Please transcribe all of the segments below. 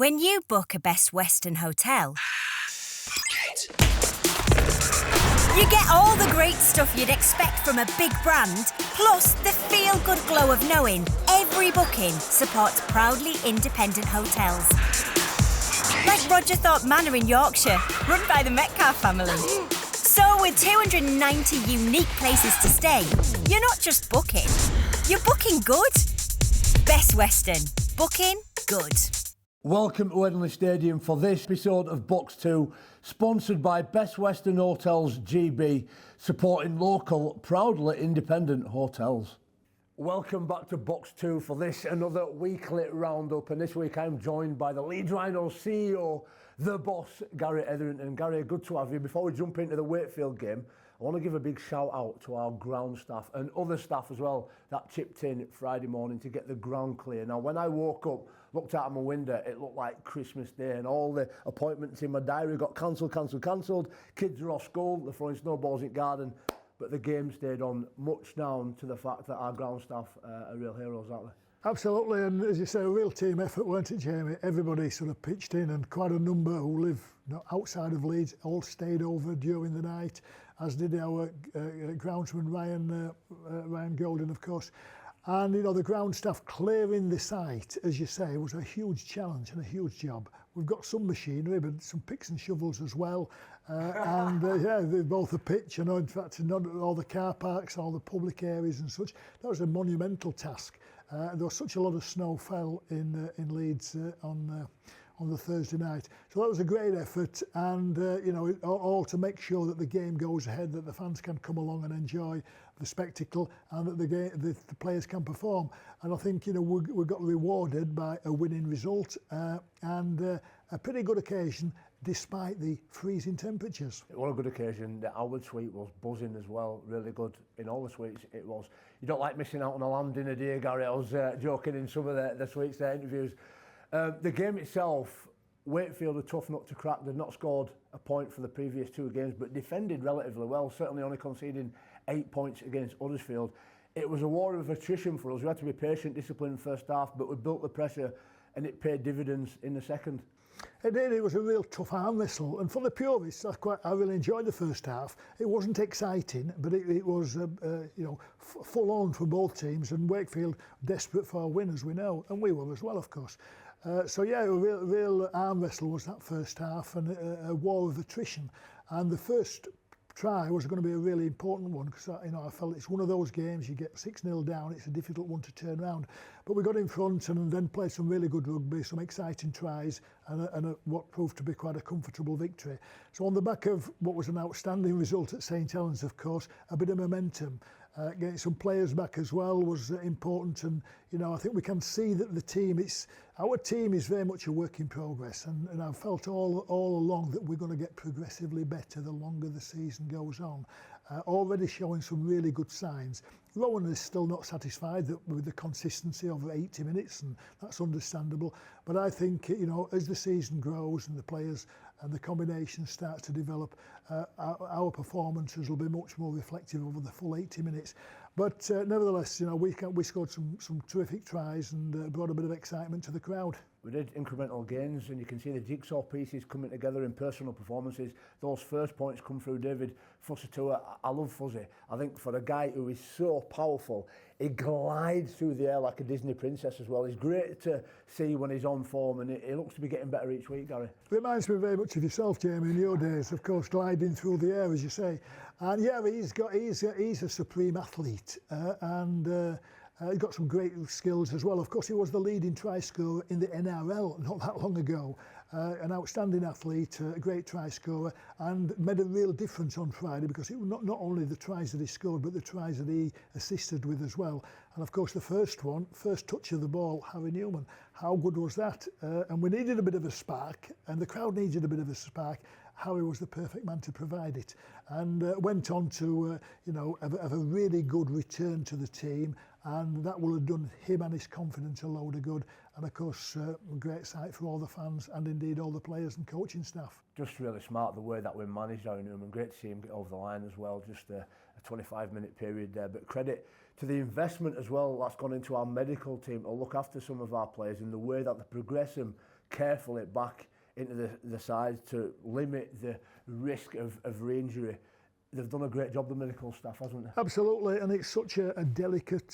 When you book a Best Western hotel, you get all the great stuff you'd expect from a big brand, plus the feel-good glow of knowing every booking supports proudly independent hotels. Like Roger Thorpe Manor in Yorkshire, run by the Metcalfe family. So with 290 unique places to stay, you're not just booking, you're booking good. Best Western. Booking good. Welcome to Hetherington Stadium for this episode of Box 2, sponsored by Best Western Hotels GB, supporting local, proudly independent hotels. Welcome back to Box 2 for this, another weekly roundup, and this week I'm joined by the Leeds Rhinos CEO, the boss, Gary Hetherington. Gary, good to have you. Before we jump into the Wakefield game, I want to give a big shout out to our ground staff and other staff as well that chipped in Friday morning to get the ground clear. Now, when I woke up, looked out of my window, it looked like Christmas Day, and all the appointments in my diary got cancelled. Kids are off school, they're throwing snowballs in garden, but the game stayed on, much down to the fact that our ground staff are real heroes, aren't they? Absolutely, and as you say, a real team effort, weren't it, Jamie? Everybody sort of pitched in, and quite a number who live outside of Leeds all stayed over during the night, as did our groundsman Ryan Golden, of course. And the ground staff clearing the site, as you say, was a huge challenge and a huge job. We've got some machinery, but some picks and shovels as well. They're both a pitch, in fact, not all the car parks, all the public areas and such. That was a monumental task. There was such a lot of snow fell in Leeds on the Thursday night. So that was a great effort, and all to make sure that the game goes ahead, that the fans can come along and enjoy the spectacle, and that the players can perform. And I think we got rewarded by a winning result and a pretty good occasion despite the freezing temperatures. What a good occasion. The Howard suite was buzzing as well, really good. In all the suites it was. You don't like missing out on a lamb dinner, do you, Gary? I was joking in some of the suites, their interviews. The game itself, Wakefield are tough nut to crack. They've not scored a point for the previous two games, but defended relatively well, certainly only conceding 8 points against Huddersfield. It was a war of attrition for us. We had to be patient, disciplined in the first half, but we built the pressure and it paid dividends in the second. It did. It was a real tough arm wrestle, and for the purists, I really enjoyed the first half. It wasn't exciting, but it was full on for both teams, and Wakefield desperate for a win, as we know, and we were as well, of course. A real arm wrestle was that first half, and a war of attrition. And the first try was going to be a really important one, because I felt it's one of those games you get 6-0 down, it's a difficult one to turn around. But we got in front and then played some really good rugby, some exciting tries, and what proved to be quite a comfortable victory. So on the back of what was an outstanding result at St Helens, of course, a bit of momentum. Getting some players back as well was important, and I think we can see that our team is very much a work in progress, and I've felt all along that we're going to get progressively better the longer the season goes on. Already showing some really good signs. Rowan is still not satisfied with the consistency of 80 minutes, and that's understandable. But I think, as the season grows and the players and the combinations start to develop, our performances will be much more reflective over the full 80 minutes. But nevertheless, we scored some terrific tries and brought a bit of excitement to the crowd. We did incremental gains, and you can see the jigsaw pieces coming together in personal performances. Those first points come through David Fuzzy. I love Fuzzy. I think for a guy who is so powerful, he glides through the air like a Disney princess as well. He's great to see when he's on form, and he looks to be getting better each week, Gary. Reminds me very much of yourself, Jamie, in your days, of course, gliding through the air, as you say. And yeah, he's a supreme athlete, and he's got some great skills as well. Of course, he was the leading try scorer in the NRL not that long ago. An outstanding athlete, a great try scorer, and made a real difference on Friday, because it was not only the tries that he scored, but the tries that he assisted with as well. And of course, the first touch of the ball, Harry Newman. How good was that? And we needed a bit of a spark, and the crowd needed a bit of a spark. Harry was the perfect man to provide it, and went on to have a really good return to the team, and that will have done him and his confidence a load of good. And of course, a great sight for all the fans and indeed all the players and coaching staff. Just really smart the way that we managed Harry Newman. Great to see him get over the line as well. Just a 25-minute period there, but credit to the investment as well that's gone into our medical team to look after some of our players, and the way that they progress them carefully back into the sides to limit the risk of re-injury. They've done a great job, the medical staff, hasn't they? Absolutely, and it's such a delicate,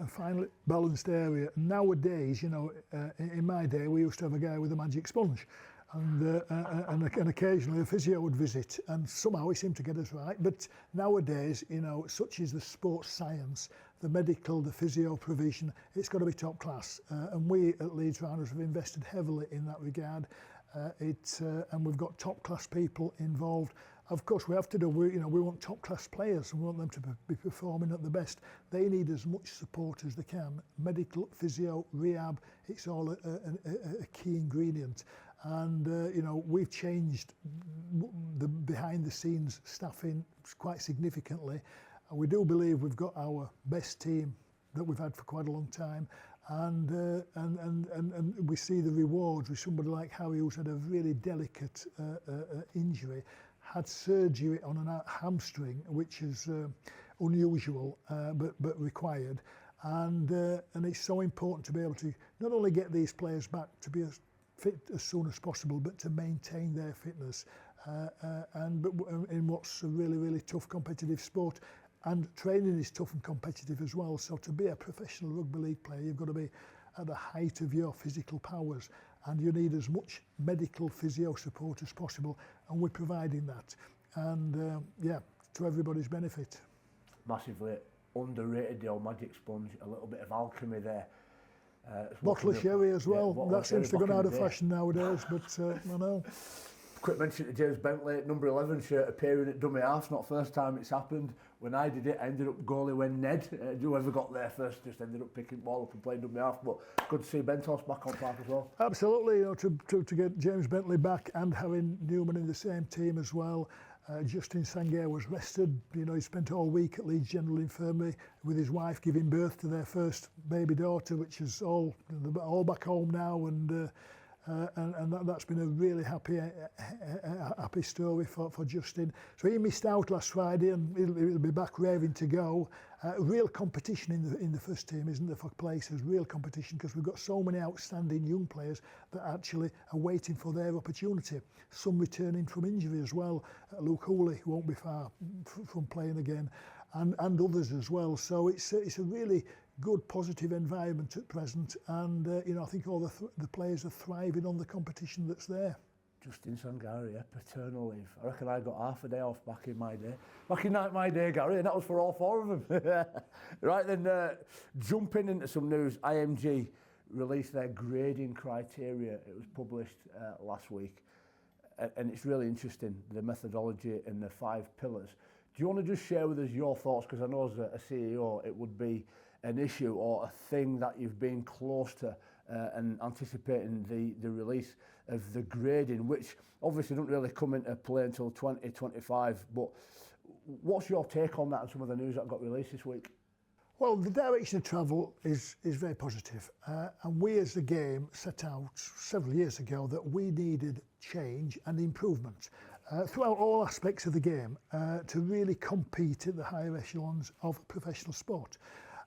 finely balanced area. Nowadays, you know, in my day, we used to have a guy with a magic sponge, and occasionally a physio would visit, and somehow he seemed to get us right. But nowadays, you know, such is the sports science, the medical, the physio provision, it's got to be top class. And we at Leeds Rhinos have invested heavily in that regard. And we've got top class people involved. Of course, we have to do, we want top class players and we want them to be performing at the best. They need as much support as they can. Medical, physio, rehab, it's all a key ingredient. And, you know, we've changed the behind the scenes staffing quite significantly. And we do believe we've got our best team that we've had for quite a long time. And we see the rewards with somebody like Harry, who's had a really delicate injury, had surgery on a hamstring, which is unusual but required, and it's so important to be able to not only get these players back to be as fit as soon as possible, but to maintain their fitness, but in what's a really tough competitive sport. And training is tough and competitive as well. So to be a professional rugby league player, you've got to be at the height of your physical powers, and you need as much medical physio support as possible, and we're providing that. And yeah, to everybody's benefit. Massively underrated, the old magic sponge, a little bit of alchemy there. Bottle of sherry as well. Yeah, that seems to go out of fashion nowadays, but I know. Quick mention to James Bentley, number 11 shirt appearing at dummy half, not first time it's happened. When I did it, I ended up goalie when Ned, whoever got there first, just ended up picking ball up and playing dummy half. But good to see Bentos back on park as well. Absolutely, you know, to get James Bentley back and having Newman in the same team as well. Justin Sangaire was rested. You know, he spent all week at Leeds General Infirmary with his wife giving birth to their first baby daughter, which is all back home now, and that's been a really happy story for Justin. So he missed out last Friday, and he'll be back raring to go. Real competition in the first team, isn't there, for places? Real competition, because we've got so many outstanding young players that actually are waiting for their opportunity. Some returning from injury as well. Luke Hooley won't be far from playing again, and others as well. So it's a really good, positive environment at present, and you know, I think all the players are thriving on the competition that's there. Justin Sangaire, yeah, paternal leave. I reckon I got half a day off back in my day. Back in my day, Gary, and that was for all four of them. Right then, jumping into some news, IMG released their grading criteria. It was published last week, and it's really interesting, the methodology and the 5 pillars. Do you want to just share with us your thoughts? Because I know as a CEO, it would be an issue or a thing that you've been close to and anticipating the release of the grading, which obviously don't really come into play until 2025. But what's your take on that and some of the news that got released this week? Well, the direction of travel is very positive. And we as a game set out several years ago that we needed change and improvement throughout all aspects of the game to really compete at the higher echelons of professional sport.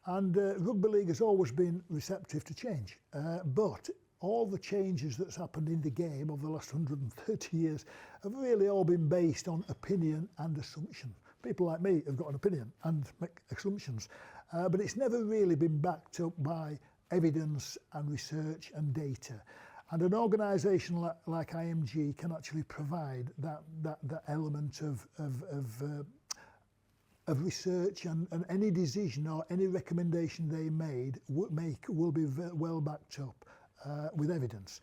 And rugby league has always been receptive to change, but all the changes that's happened in the game over the last 130 years have really all been based on opinion and assumption. People like me have got an opinion and make assumptions, but it's never really been backed up by evidence and research and data. And an organisation like IMG can actually provide that element of research, and any decision or any recommendation they make will be well backed up with evidence.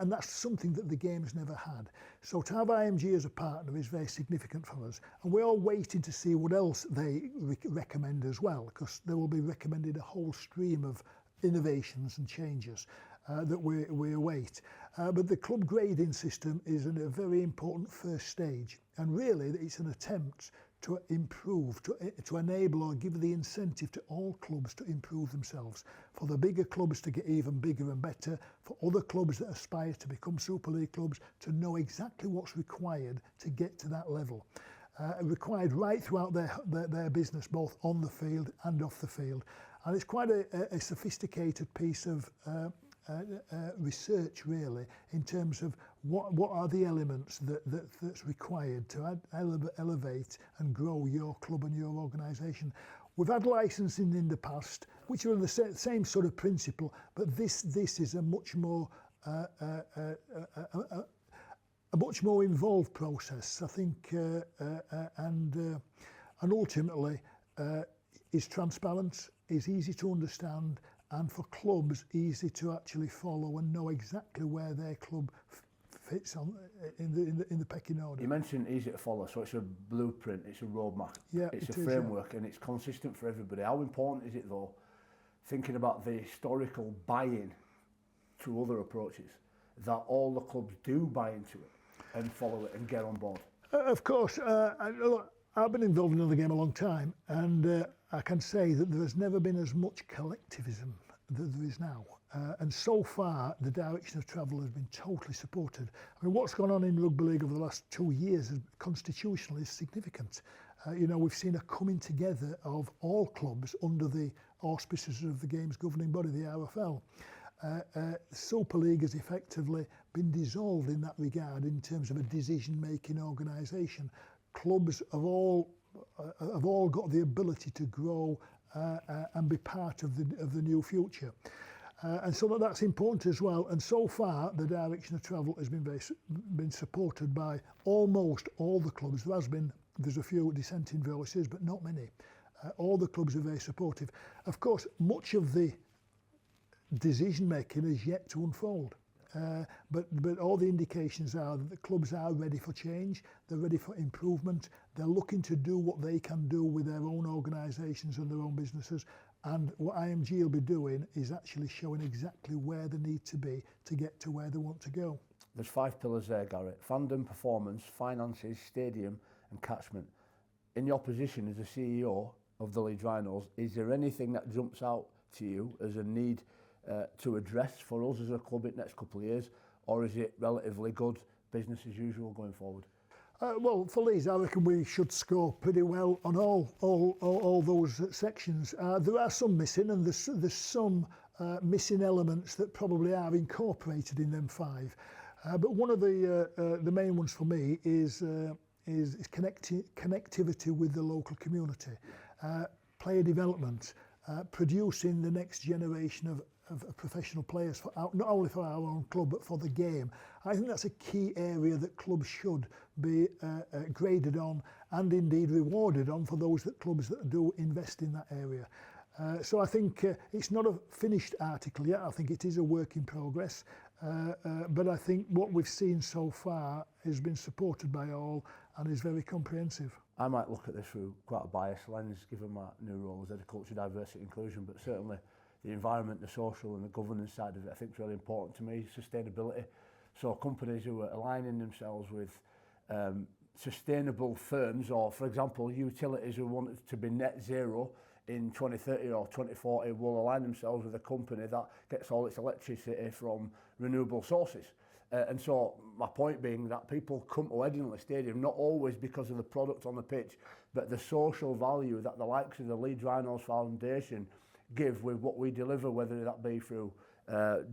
And that's something that the game has never had. So to have IMG as a partner is very significant for us. And we're all waiting to see what else they recommend as well, because they will be recommending a whole stream of innovations and changes that we await. But the club grading system is a very important first stage. And really, it's an attempt to improve, to enable or give the incentive to all clubs to improve themselves, for the bigger clubs to get even bigger and better, for other clubs that aspire to become Super League clubs to know exactly what's required to get to that level. Required right throughout their business, both on the field and off the field. And it's quite a sophisticated piece of research really in terms of what are the elements that's required to elevate and grow your club and your organisation. We've had licensing in the past, which are the same sort of principle, but this is a much more involved process, I think, and ultimately is transparent, is easy to understand, and for clubs easy to actually follow and know exactly where their club fits on in the pecking order. You mentioned easy to follow, so it's a blueprint, it's a roadmap, yeah, it's a framework, and it's consistent for everybody. How important is it though, thinking about the historical buy-in to other approaches, that all the clubs do buy into it and follow it and get on board? Of course, I've been involved in the game a long time, and I can say that there has never been as much collectivism that there is now. And so far, the direction of travel has been totally supported. I mean, what's gone on in Rugby League over the last 2 years is constitutionally is significant. We've seen a coming together of all clubs under the auspices of the game's governing body, the RFL. Super League has effectively been dissolved in that regard in terms of a decision-making organisation. Clubs have all got the ability to grow and be part of the new future. And so that's important as well. And so far, the direction of travel has been supported by almost all the clubs. There's a few dissenting voices, but not many. All the clubs are very supportive. Of course, much of the decision making is yet to unfold. But all the indications are that the clubs are ready for change, they're ready for improvement, they're looking to do what they can do with their own organisations and their own businesses, and what IMG will be doing is actually showing exactly where they need to be to get to where they want to go. There's 5 pillars there, Garrett: fandom, performance, finances, stadium and catchment. In your position as the CEO of the Leeds Rhinos, is there anything that jumps out to you as a need to address for us as a club in the next couple of years, or is it relatively good business as usual going forward? Well, for Leeds, I reckon we should score pretty well on all those sections. There are some missing, and there's some missing elements that probably are incorporated in them 5. But one of the main ones for me is connectivity with the local community, player development, producing the next generation of professional players, not only for our own club but for the game. I think that's a key area that clubs should be graded on and indeed rewarded on for those clubs that do invest in that area. So I think it's not a finished article yet. I think it is a work in progress, but I think what we've seen so far has been supported by all and is very comprehensive. I might look at this through quite a biased lens given my new role as Head of Culture, Diversity and Inclusion, but certainly the environment, the social and the governance side of it I think is really important to me. Sustainability, so companies who are aligning themselves with sustainable firms, or for example utilities who want to be net zero in 2030 or 2040 will align themselves with a company that gets all its electricity from renewable sources. And so my point being that people come to Hetherington Stadium not always because of the product on the pitch, but the social value that the likes of the Leeds Rhinos Foundation give with what we deliver, whether that be through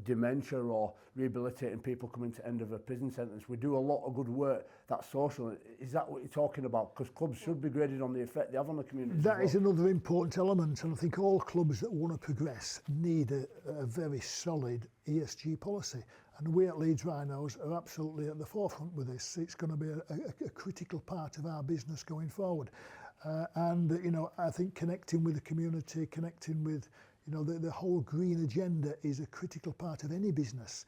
dementia or rehabilitating people coming to end of a prison sentence. We do a lot of good work that's social. Is that what you're talking about? Because clubs should be graded on the effect they have on the community. That is another important element, and I think all clubs that want to progress need a very solid ESG policy. And we at Leeds Rhinos are absolutely at the forefront with this. It's going to be a critical part of our business going forward. I think connecting with the community, connecting with the whole green agenda is a critical part of any business,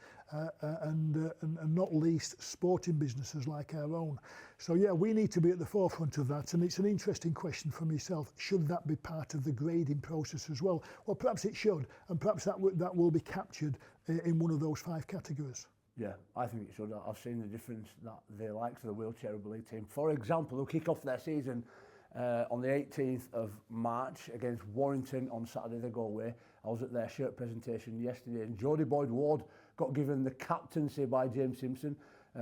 and not least sporting businesses like our own. So yeah, we need to be at the forefront of that, and it's an interesting question from yourself. Should that be part of the grading process as well? Well, perhaps it should, and perhaps that will be captured in one of those 5 categories. Yeah, I think it should. I've seen the difference that the likes of the wheelchair rugby league team, for example, who kick off their season on the 18th of March against Warrington on Saturday. They go away. I was at their shirt presentation yesterday, and Jodie Boyd-Ward got given the captaincy by James Simpson.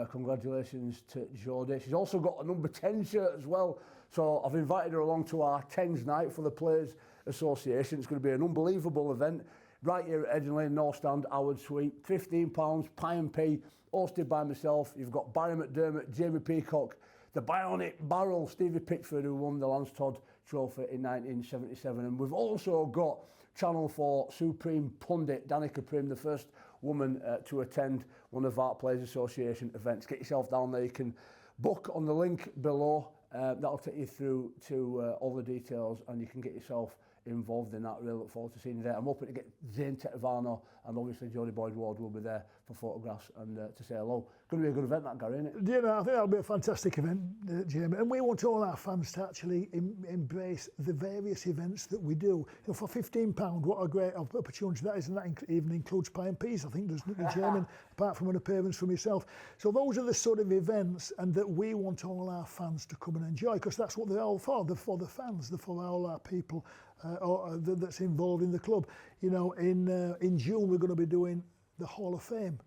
Congratulations to Jodie. She's also got a number 10 shirt as well. So I've invited her along to our 10s night for the Players Association. It's going to be an unbelievable event. right here at Hetherington Lane, North Stand, Howard Sweet. £15, pie and pea, hosted by myself. You've got Barry McDermott, Jamie Peacock, the Bionic Barrel, Stevie Pitchford, who won the Lance Todd Trophy in 1977. And we've also got Channel 4 Supreme Pundit, Danica Prim, the first woman to attend one of Art Players Association events. Get yourself down there. You can book on the link below. That'll take you through to all the details, and you can get yourself involved in that. Really look forward to seeing you there. I'm hoping to get Zane Tetevano and obviously Jodie Boyd-Ward will be there for photographs and to say hello. Going to be a good event, that, Gary, isn't it? Yeah, I think that'll be a fantastic event, Jamie. And we want all our fans to actually embrace the various events that we do. You know, for £15, what a great opportunity that is, and that even includes pie and peas, I think, doesn't it, Jamie? Apart from an appearance from yourself. So those are the sort of events and that we want all our fans to come and enjoy, because that's what they're all for. They're for the fans, they're for all our people that's involved in the club. You know, in June we're going to be doing the Hall of Fame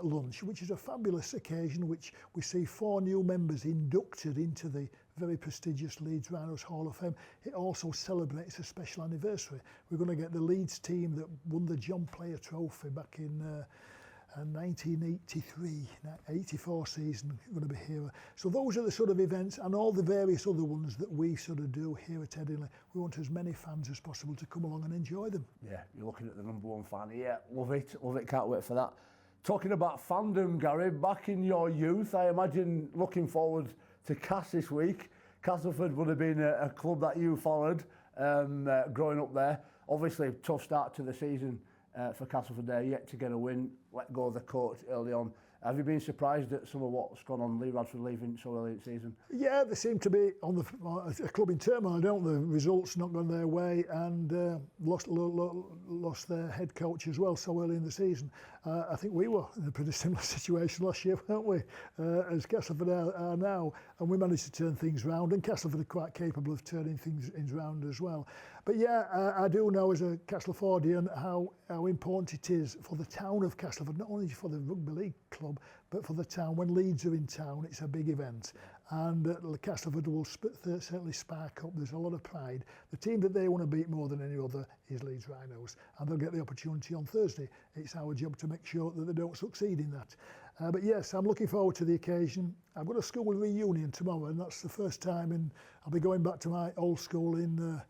lunch, which is a fabulous occasion, which we see 4 new members inducted into the very prestigious Leeds Rhinos Hall of Fame. It also celebrates a special anniversary. We're going to get the Leeds team that won the John Player Trophy back in 1983, 84 season, going to be here. So those are the sort of events, and all the various other ones that we sort of do here at Hetherington. We want as many fans as possible to come along and enjoy them. Yeah, you're looking at the #1 fan here. Love it, can't wait for that. Talking about fandom, Gary, back in your youth, I imagine looking forward to Cass this week. Castleford would have been a club that you followed growing up there. Obviously, tough start to the season for Castleford there, yet to get a win, let go of the coach early on. Have you been surprised at some of what's gone on, Lee Radford leaving so early in the season? Yeah, they seem to be on a club in turmoil, don't they? The results not gone their way, and lost their head coach as well so early in the season. I think we were in a pretty similar situation last year, weren't we? As Castleford are now, and we managed to turn things round, and Castleford are quite capable of turning things round as well. But yeah, I do know as a Castlefordian how important it is for the town of Castleford, not only for the rugby league club, but for the town. When Leeds are in town, it's a big event. And Castleford will certainly spark up. There's a lot of pride. The team that they want to beat more than any other is Leeds Rhinos, and they'll get the opportunity on Thursday. It's our job to make sure that they don't succeed in that. But yes, I'm looking forward to the occasion. I've got a school reunion tomorrow, and that's the first time I'll be going back to my old school in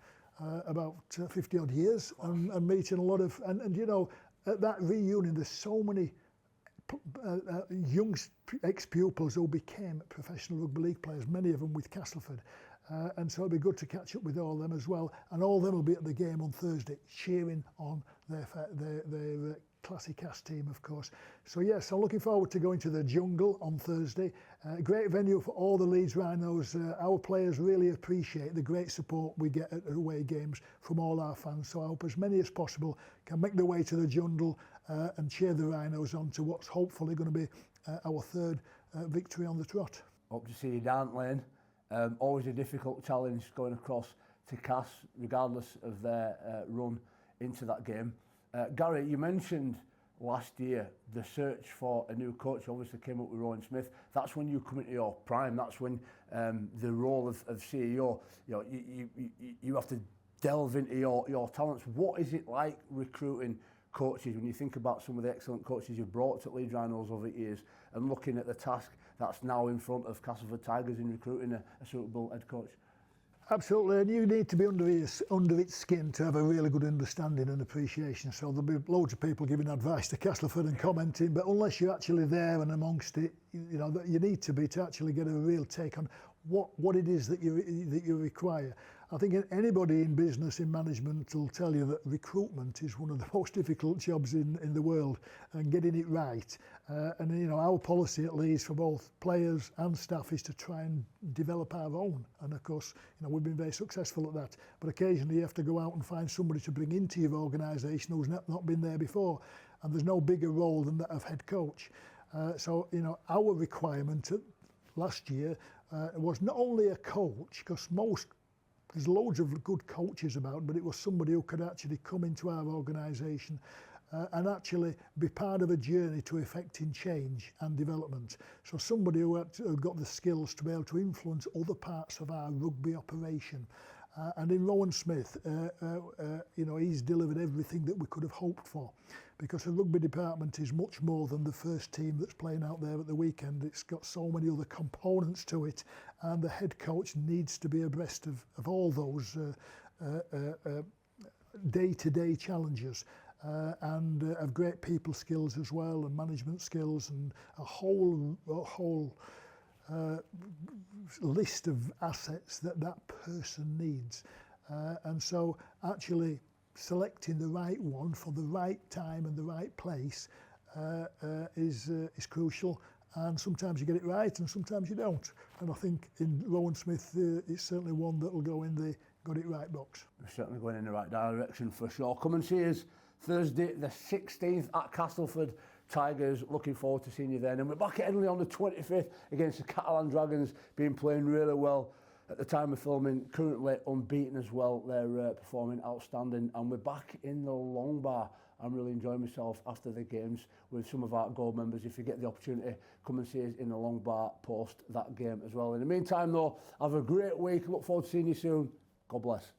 about 50 odd years, and meeting a lot of, and you know, at that reunion there's so many young ex-pupils who became professional rugby league players, many of them with Castleford, and so it'll be good to catch up with all of them as well, and all of them will be at the game on Thursday cheering on their classic cast team, of course. So yes, I'm looking forward to going to the Jungle on Thursday. Great venue for all the Leeds Rhinos. Our players really appreciate the great support we get at away games from all our fans, so I hope as many as possible can make their way to the Jungle and cheer the Rhinos on to what's hopefully going to be our third victory on the trot. Hope to see you down Lane. Always a difficult challenge going across to Cass, regardless of their run into that game. Gary, you mentioned last year the search for a new coach obviously came up with Rowan Smith. That's when you come into your prime. That's when the role of CEO, you have to delve into your talents. What is it like recruiting coaches when you think about some of the excellent coaches you've brought to Leeds Rhinos over the years, and looking at the task that's now in front of Castleford Tigers in recruiting a suitable head coach? Absolutely, and you need to be under its skin to have a really good understanding and appreciation. So there'll be loads of people giving advice to Castleford and commenting, but unless you're actually there and amongst it, you know, you need to be to actually get a real take on what it is that you require. I think anybody in business, in management, will tell you that recruitment is one of the most difficult jobs in the world, and getting it right. And you know, our policy at Leeds for both players and staff is to try and develop our own. And of course, you know, we've been very successful at that. But occasionally you have to go out and find somebody to bring into your organisation who's not been there before. And there's no bigger role than that of head coach. So, you know, our requirement last year was not only a coach, because there's loads of good coaches about, but it was somebody who could actually come into our organisation and actually be part of a journey to effecting change and development. So somebody who had got the skills to be able to influence other parts of our rugby operation. And in Rowan Smith, you know, he's delivered everything that we could have hoped for, because the rugby department is much more than the first team that's playing out there at the weekend. It's got so many other components to it, and the head coach needs to be abreast of all those day-to-day challenges, and have great people skills as well, and management skills, and a whole list of assets that person needs. And so actually selecting the right one for the right time and the right place is crucial. And sometimes you get it right and sometimes you don't. And I think in Rowan Smith, it's certainly one that will go in the got it right box. We're certainly going in the right direction for sure. Come and see us Thursday the 16th at Castleford Tigers. Looking forward to seeing you then. And we're back at Henley on the 25th against the Catalan Dragons, been playing really well at the time of filming, currently unbeaten as well. They're performing outstanding. And we're back in the Long Bar. I'm really enjoying myself after the games with some of our gold members. If you get the opportunity, come and see us in the Long Bar post that game as well. In the meantime though, have a great week. Look forward to seeing you soon. God bless.